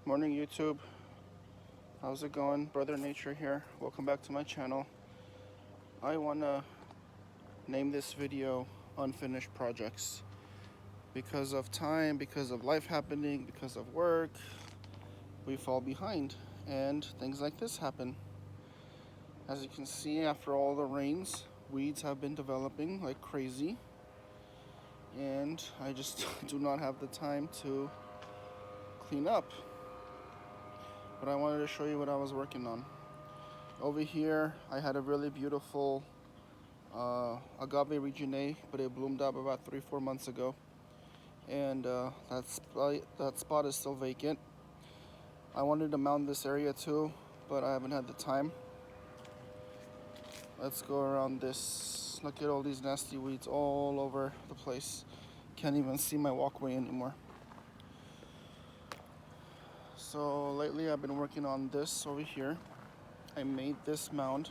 Morning YouTube, how's it going? Brother Nature here. Welcome back to my channel. I want to name this video Unfinished Projects. Because of time, because of life happening, because of work, we fall behind and things like this happen. As you can see, after all the rains, weeds have been developing like crazy, and I just do not have the time to clean up. But I wanted to show you what I was working on. Over here, I had a really beautiful agave reginae, but it bloomed up about 3-4 months ago, and that spot is still vacant. I wanted to mount this area too, but I haven't had the time. Let's go around this. Look at all these nasty weeds all over the place. Can't even see my walkway anymore. So lately I've been working on this over here. I made this mound,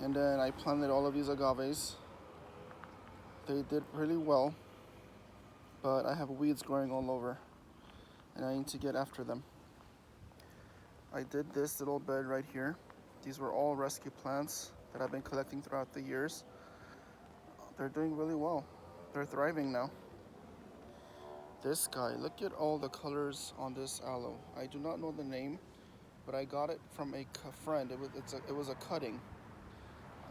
and then I planted all of these agaves. They did really well, but I have weeds growing all over, and I need to get after them. I did this little bed right here. These were all rescue plants that I've been collecting throughout the years. They're doing really well. They're thriving now. This guy, look at all the colors on this aloe. I do not know the name, but I got it from a friend. It was a cutting,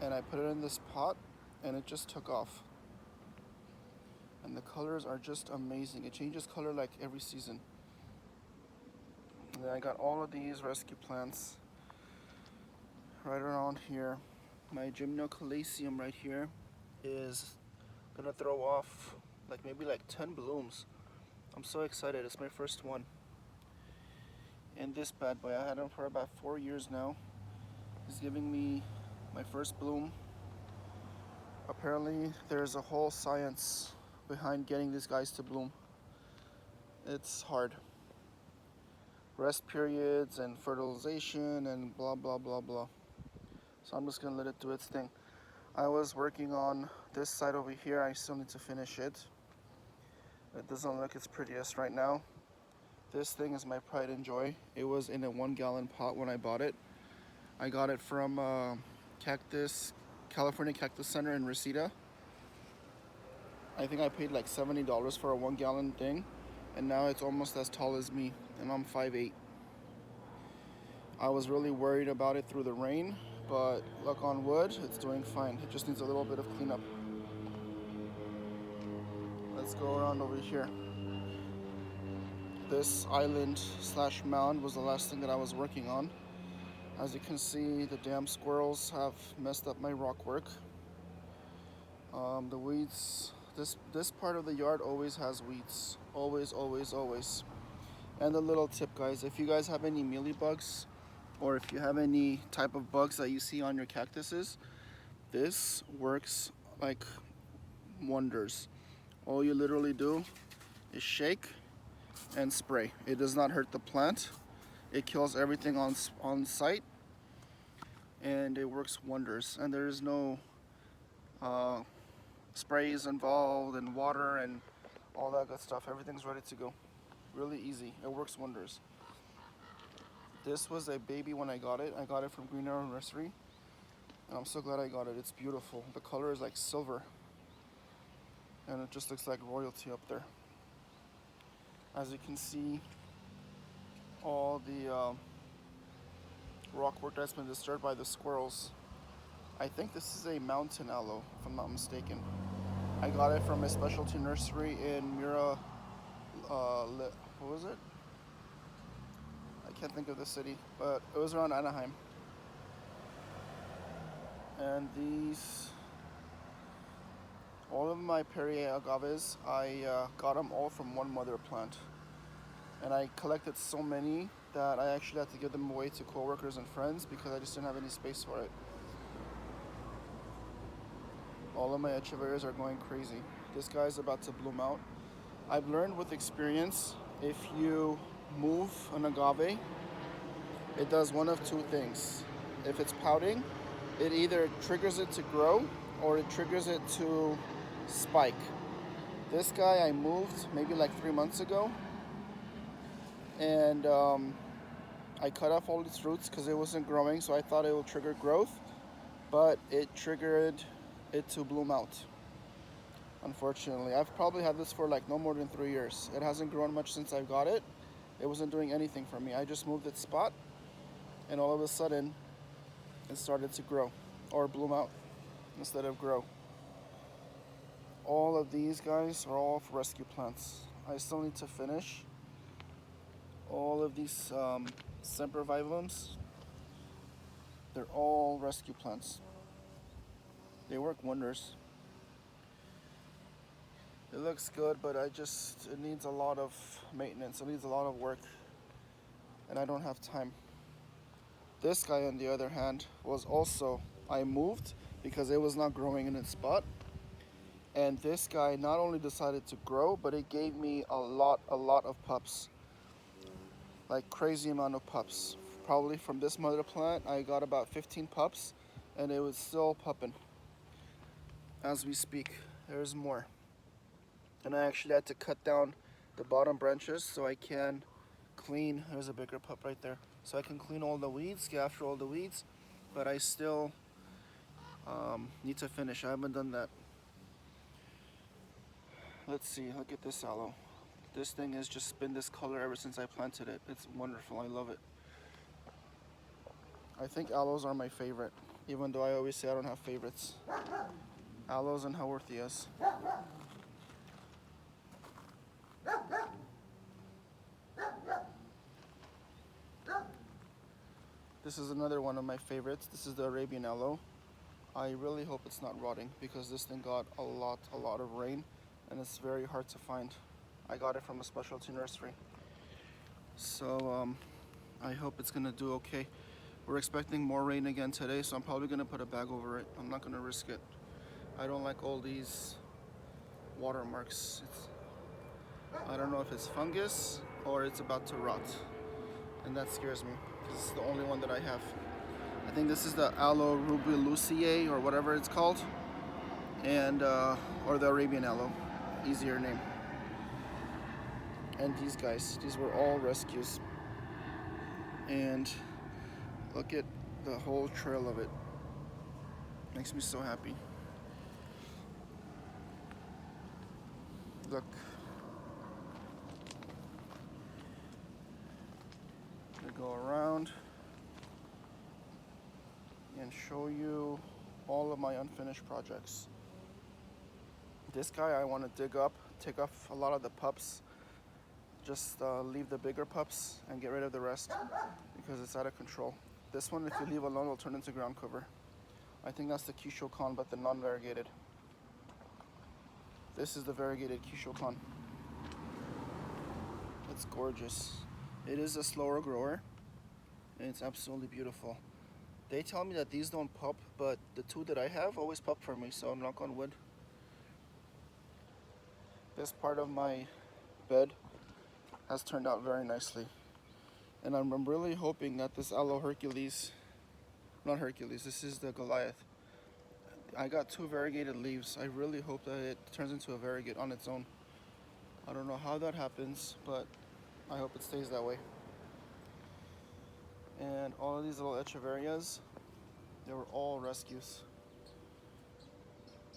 and I put it in this pot, and it just took off. And the colors are just amazing. It changes color like every season. And then I got all of these rescue plants right around here. My Gymnocalacium right here is gonna throw off maybe 10 blooms. I'm so excited. It's my first one. And this bad boy, I had him for about 4 years now. He's giving me my first bloom. Apparently there's a whole science behind getting these guys to bloom. It's hard. Rest periods and fertilization and blah blah blah blah. So I'm just gonna let it do its thing. I was working on this side over here. I still need to finish it. It doesn't look its prettiest right now. This thing is my pride and joy. It was in a 1-gallon pot when I bought it. I got it from California Cactus Center in Reseda. I think I paid like $70 for a 1-gallon thing, and now it's almost as tall as me, and I'm 5'8". I was really worried about it through the rain, but luck on wood, it's doing fine. It just needs a little bit of cleanup. Let's go around over here. This island slash mound was the last thing that I was working on. As you can see, the damn squirrels have messed up my rock work. The weeds, this part of the yard always has weeds. Always, always, always. And the little tip, guys, if you guys have any mealybugs, or if you have any type of bugs that you see on your cactuses, this works like wonders. All you literally do is shake and spray. It does not hurt the plant. It kills everything on site, and it works wonders. And there is no sprays involved and water and all that good stuff. Everything's ready to go. Really easy. It works wonders. This was a baby when I got it. I got it from Green Arrow Nursery, and I'm so glad I got it. It's beautiful. The color is like silver, and it just looks like royalty up there. As you can see, all the rock work that's been disturbed by the squirrels. I think this is a mountain aloe, if I'm not mistaken. I got it from a specialty nursery in Mira, what was it? I can't think of the city, but it was around Anaheim. And these, all of my Perrier agaves, I got them all from one mother plant. And I collected so many that I actually had to give them away to coworkers and friends because I just didn't have any space for it. All of my echeverias are going crazy. This guy's about to bloom out. I've learned with experience, if you move an agave, it does one of two things. If it's pouting, it either triggers it to grow or it triggers it to spike. This guy I moved maybe like 3 months ago, and I cut off all its roots because it wasn't growing, so I thought it would trigger growth, but it triggered it to bloom out. Unfortunately, I've probably had this for like no more than 3 years. It hasn't grown much since I got it. It wasn't doing anything for me. I just moved its spot, and all of a sudden, it started to grow or bloom out instead of grow. All of these guys are all rescue plants. I still need to finish all of these sempervivums. They're all rescue plants. They work wonders. It looks good, but it needs a lot of maintenance. It needs a lot of work, and I don't have time. This guy, on the other hand, was also, I moved because it was not growing in its spot. And this guy not only decided to grow, but it gave me a lot of pups. Like crazy amount of pups. Probably from this mother plant, I got about 15 pups, and it was still pupping. As we speak, there's more. And I actually had to cut down the bottom branches so I can clean. There's a bigger pup right there. So I can clean all the weeds, get after all the weeds, but I still need to finish. I haven't done that. Let's see, look at this aloe. This thing has just been this color ever since I planted it. It's wonderful, I love it. I think aloes are my favorite, even though I always say I don't have favorites. Aloes and haworthias. This is another one of my favorites. This is the Arabian aloe. I really hope it's not rotting because this thing got a lot of rain, and it's very hard to find. I got it from a specialty nursery. So I hope it's gonna do okay. We're expecting more rain again today, so I'm probably gonna put a bag over it. I'm not gonna risk it. I don't like all these watermarks. I don't know if it's fungus or it's about to rot, and that scares me because it's the only one that I have. I think this is the Aloe rubiluceae or whatever it's called, and or the Arabian aloe, easier name. And these guys, these were all rescues, and look at the whole trail of it. Makes me so happy. Look. I'm gonna go around and show you all of my unfinished projects. This guy I want to dig up, take off a lot of the pups, just leave the bigger pups and get rid of the rest because it's out of control. This one, if you leave alone, will turn into ground cover. I think that's the Kishokan, but the non-variegated. This is the variegated Kishokan. It's gorgeous. It is a slower grower, and it's absolutely beautiful. They tell me that these don't pup, but the two that I have always pup for me, so knock on wood. This part of my bed has turned out very nicely. And I'm really hoping that this Aloe Hercules, not Hercules, this is the Goliath. I got 2 variegated leaves. I really hope that it turns into a variegate on its own. I don't know how that happens, but I hope it stays that way. And all of these little echeverias, they were all rescues.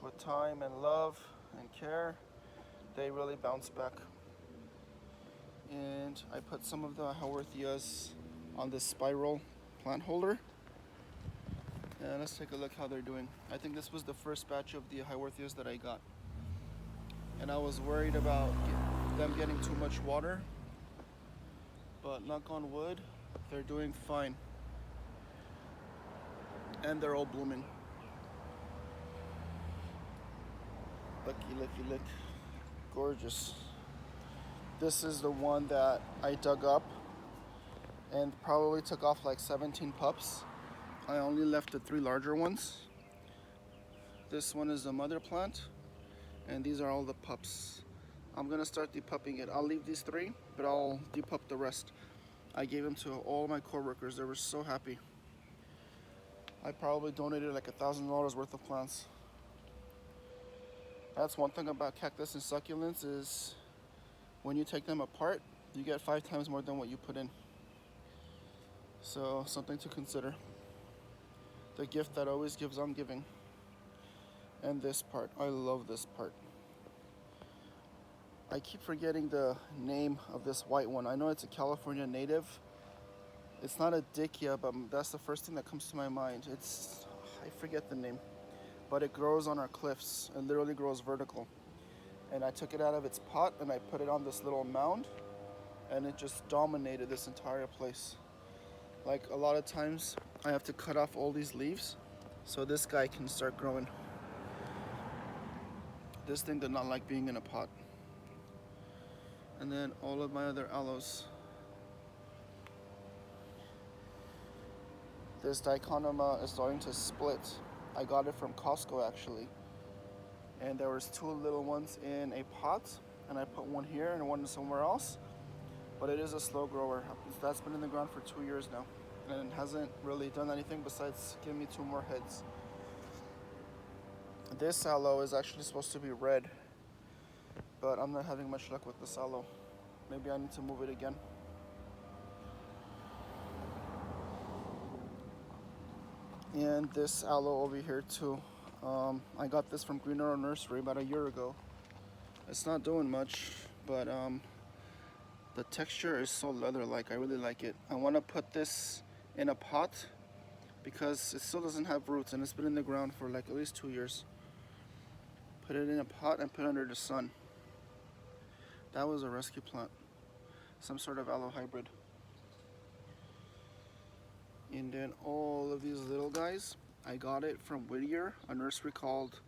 With time and love and care, they really bounce back. And I put some of the haworthias on this spiral plant holder. And let's take a look how they're doing. I think this was the first batch of the haworthias that I got. And I was worried about them getting too much water. But knock on wood, they're doing fine. And they're all blooming. Look. Gorgeous. This is the one that I dug up and probably took off like 17 pups. I only left the 3 larger ones. This one is the mother plant, and these are all the pups. I'm gonna start depupping it. I'll leave these 3, but I'll depup the rest. I gave them to all my coworkers. They were so happy. I probably donated like $1,000 worth of plants. That's one thing about cactus and succulents is when you take them apart, you get 5 times more than what you put in. So something to consider. The gift that always gives on giving. And this part, I love this part. I keep forgetting the name of this white one. I know it's a California native. It's not a Dickia, but that's the first thing that comes to my mind. I forget the name, but it grows on our cliffs. It literally grows vertical. And I took it out of its pot and I put it on this little mound, and it just dominated this entire place. Like, a lot of times I have to cut off all these leaves so this guy can start growing. This thing did not like being in a pot. And then all of my other aloes. This Dichonoma is starting to split. I got it from Costco actually. And there was 2 little ones in a pot, and I put one here and one somewhere else. But it is a slow grower. That's been in the ground for 2 years now, and it hasn't really done anything besides give me 2 more heads. This aloe is actually supposed to be red, but I'm not having much luck with this aloe. Maybe I need to move it again. And this aloe over here too. I got this from Green Arrow Nursery about a year ago. It's not doing much, but the texture is so leather-like. I really like it. I want to put this in a pot because it still doesn't have roots, and it's been in the ground for like at least 2 years. Put it in a pot and put it under the sun. That was a rescue plant, some sort of aloe hybrid. And then all of these little guys, I got it from Whittier, a nursery called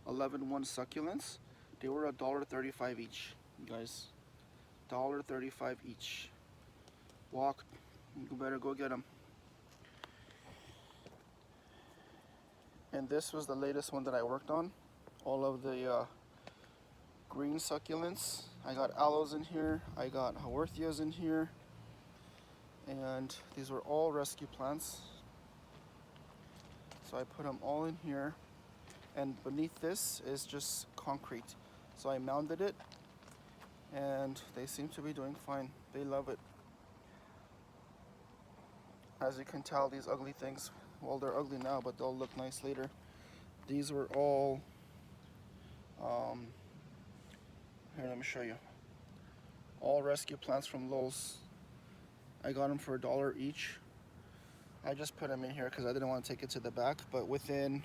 11-1 Succulents. They were $1.35 each, you guys. $1.35 each. Walk, you better go get them. And this was the latest one that I worked on. All of the green succulents. I got aloes in here, I got haworthias in here, and these were all rescue plants. So I put them all in here, and beneath this is just concrete. So I mounded it, and they seem to be doing fine. They love it. As you can tell, these ugly things, well, they're ugly now, but they'll look nice later. These were all, here, let me show you. All rescue plants from Lowe's. I got them for $1 each. I just put them in here because I didn't want to take it to the back, but within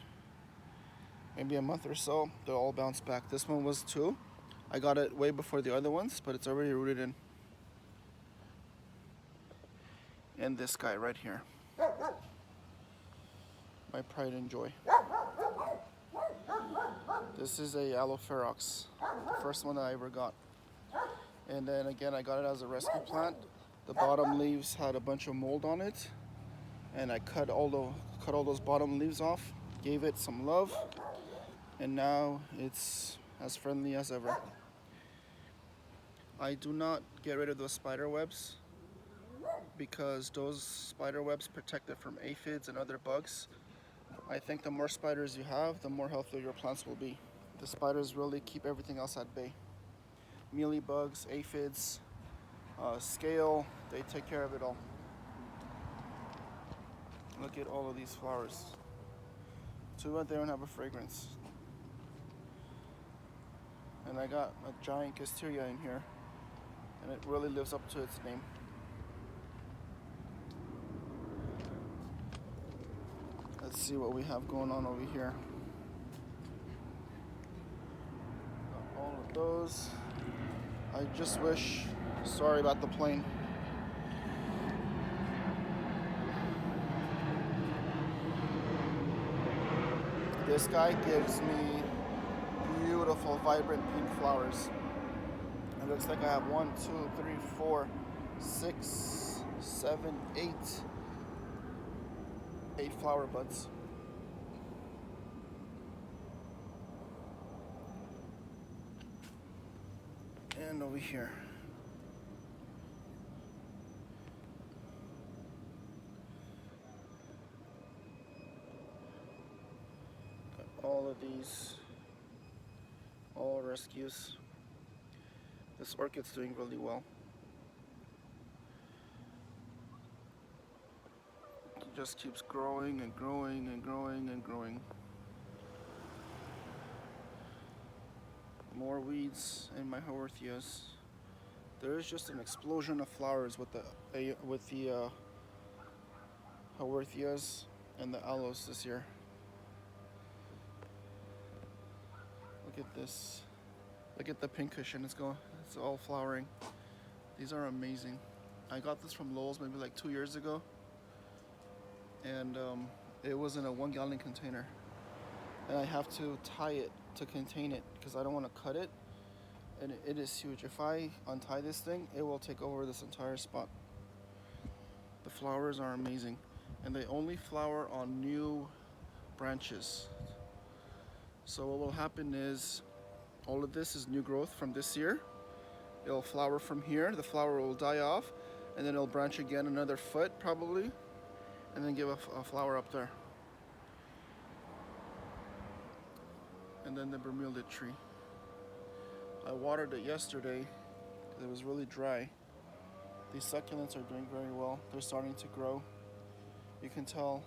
maybe a month or so, they'll all bounce back. This one was 2. I got it way before the other ones, but it's already rooted in. And this guy right here. My pride and joy. This is a aloe ferox, the first one that I ever got. And then again, I got it as a rescue plant. The bottom leaves had a bunch of mold on it, and I cut all those bottom leaves off, gave it some love, and now it's as friendly as ever. I do not get rid of those spider webs because those spider webs protect it from aphids and other bugs. I think the more spiders you have, the more healthier your plants will be. The spiders really keep everything else at bay. Mealy bugs, aphids, scale, they take care of it all. Look at all of these flowers. Too bad they don't have a fragrance. And I got a giant Castelia in here, and it really lives up to its name. Let's see what we have going on over here. Got all of those. I just wish, sorry about the plane. This guy gives me beautiful, vibrant pink flowers. It looks like I have 1, 2, 3, 4, 6, 7, 8 flower buds. And over here. Got all of these, all rescues. This orchid's doing really well. just keeps growing and growing and growing and growing. More weeds in my Haworthias. There is just an explosion of flowers with the Haworthias and the aloes this year. Look at this. Look at the pincushion. It's all flowering. These are amazing. I got this from Lowe's maybe like 2 years ago, and it was in a 1-gallon container, and I have to tie it to contain it because I don't want to cut it, and it is huge. If I untie this thing, it will take over this entire spot. The flowers are amazing, and they only flower on new branches. So what will happen is all of this is new growth from this year. It'll flower from here, the flower will die off, and then it'll branch again another foot probably, and then give a flower up there. And then the Bromeliad tree. I watered it yesterday because it was really dry. These succulents are doing very well. They're starting to grow. You can tell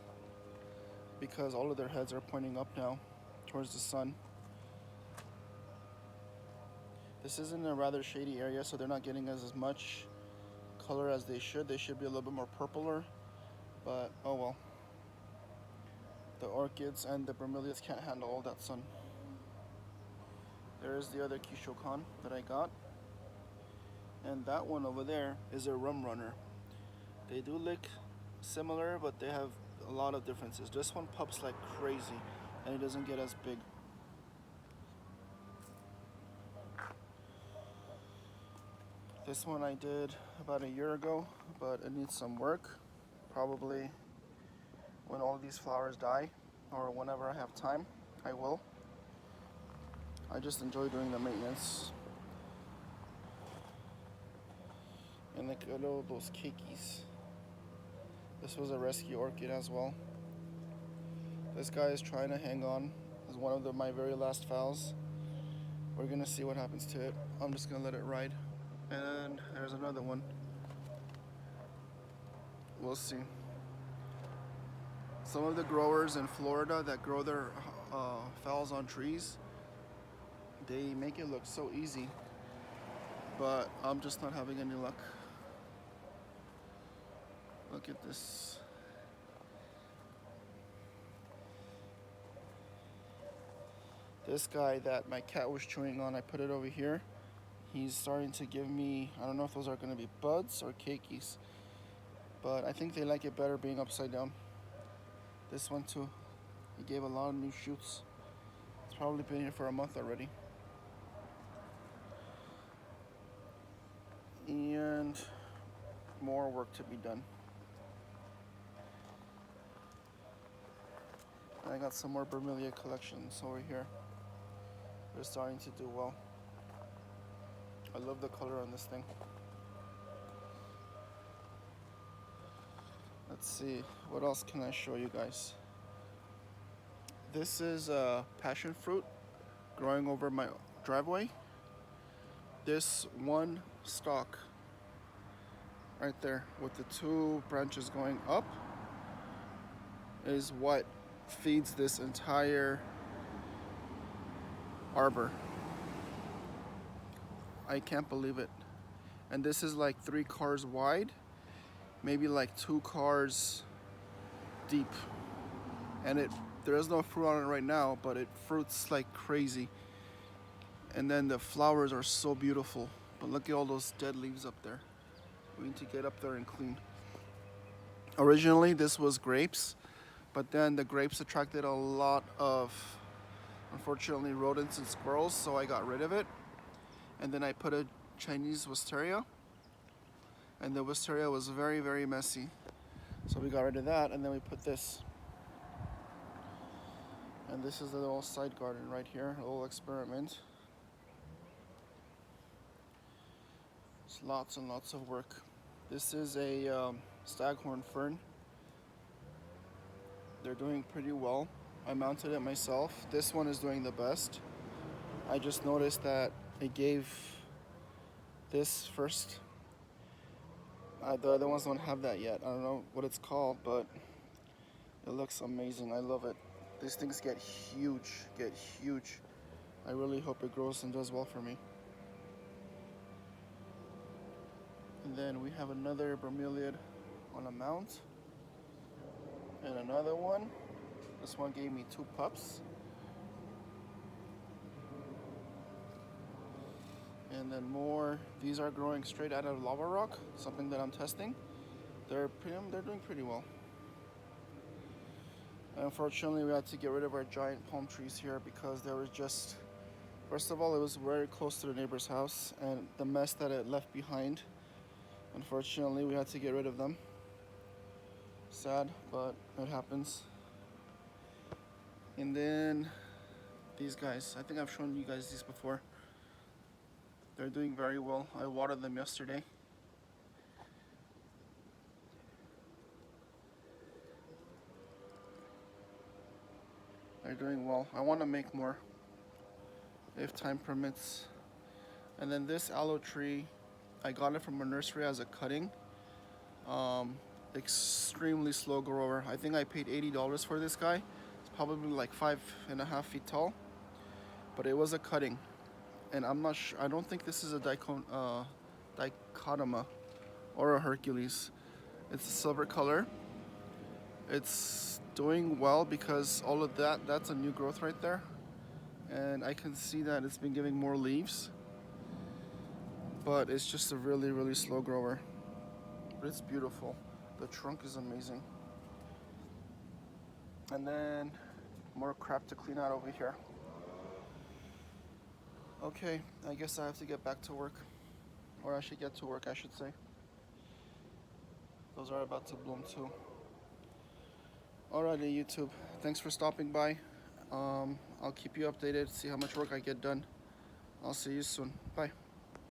because all of their heads are pointing up now towards the sun. This is in a rather shady area, so they're not getting as much color as they should. They should be a little bit more purpler, but oh well. The orchids and the bromeliads can't handle all that sun. There's the other Kishokan that I got. And that one over there is a rum runner. They do look similar, but they have a lot of differences. This one pups like crazy, and it doesn't get as big. This one I did about a year ago, but it needs some work. Probably when all these flowers die, or whenever I have time, I will. I just enjoy doing the maintenance. And look at all those keikis. This was a rescue orchid as well. This guy is trying to hang on. It's one of my very last phals. We're gonna see what happens to it. I'm just gonna let it ride. And there's another one. We'll see. Some of the growers in Florida that grow their phals on trees, they make it look so easy, but I'm just not having any luck. Look at this. This guy that my cat was chewing on, I put it over here. He's starting to give me, I don't know if those are going to be buds or keikis, but I think they like it better being upside down. This one too, he gave a lot of new shoots. It's probably been here for a month already. And more work to be done. I got some more Bromeliad collections over here. They're starting to do well. I love the color on this thing. Let's see, what else can I show you guys? This is passion fruit growing over my driveway. This one stalk right there with the 2 branches going up is what feeds this entire arbor. I can't believe it. And this is like 3 cars wide, maybe like 2 cars deep. And there is no fruit on it right now, but it fruits like crazy. And then the flowers are so beautiful. But look at all those dead leaves up there. We need to get up there and clean. Originally this was grapes, but then the grapes attracted a lot of, unfortunately, rodents and squirrels, so I got rid of it. And then I put a Chinese wisteria, and the wisteria was very, very messy. So we got rid of that, and then we put this. And this is the little side garden right here, a little experiment. It's lots and lots of work. This is a staghorn fern. They're doing pretty well. I mounted it myself. This one is doing the best. I just noticed that it gave this first. The other ones don't have that yet. I don't know what it's called, but It looks amazing. I love it. These things get huge, get huge. I really hope it grows and does well for me. And then we have another bromeliad on a mount. And another one. This one gave me 2 pups. And then more. These are growing straight out of lava rock, something that I'm testing. They're doing pretty well. Unfortunately, we had to get rid of our giant palm trees here because there was just, first of all, it was very close to the neighbor's house, and the mess that it left behind. Unfortunately, we had to get rid of them. Sad, but it happens. And then these guys, I think I've shown you guys these before. They're doing very well. I watered them yesterday. They're doing well. I want to make more if time permits. And then this aloe tree, I got it from a nursery as a cutting. Extremely slow grower. I think I paid $80 for this guy. It's probably like 5.5 feet tall, but it was a cutting. And I'm not sure, I don't think this is a dichotoma or a Hercules. It's a silver color. It's doing well because all of that's a new growth right there. And I can see that it's been giving more leaves. But it's just a really, really slow grower. But it's beautiful. The trunk is amazing. And then more crap to clean out over here. Okay, I guess I have to get back to work. Or I should get to work, I should say. Those are about to bloom too. Alrighty, YouTube. Thanks for stopping by. I'll keep you updated, see how much work I get done. I'll see you soon. Bye.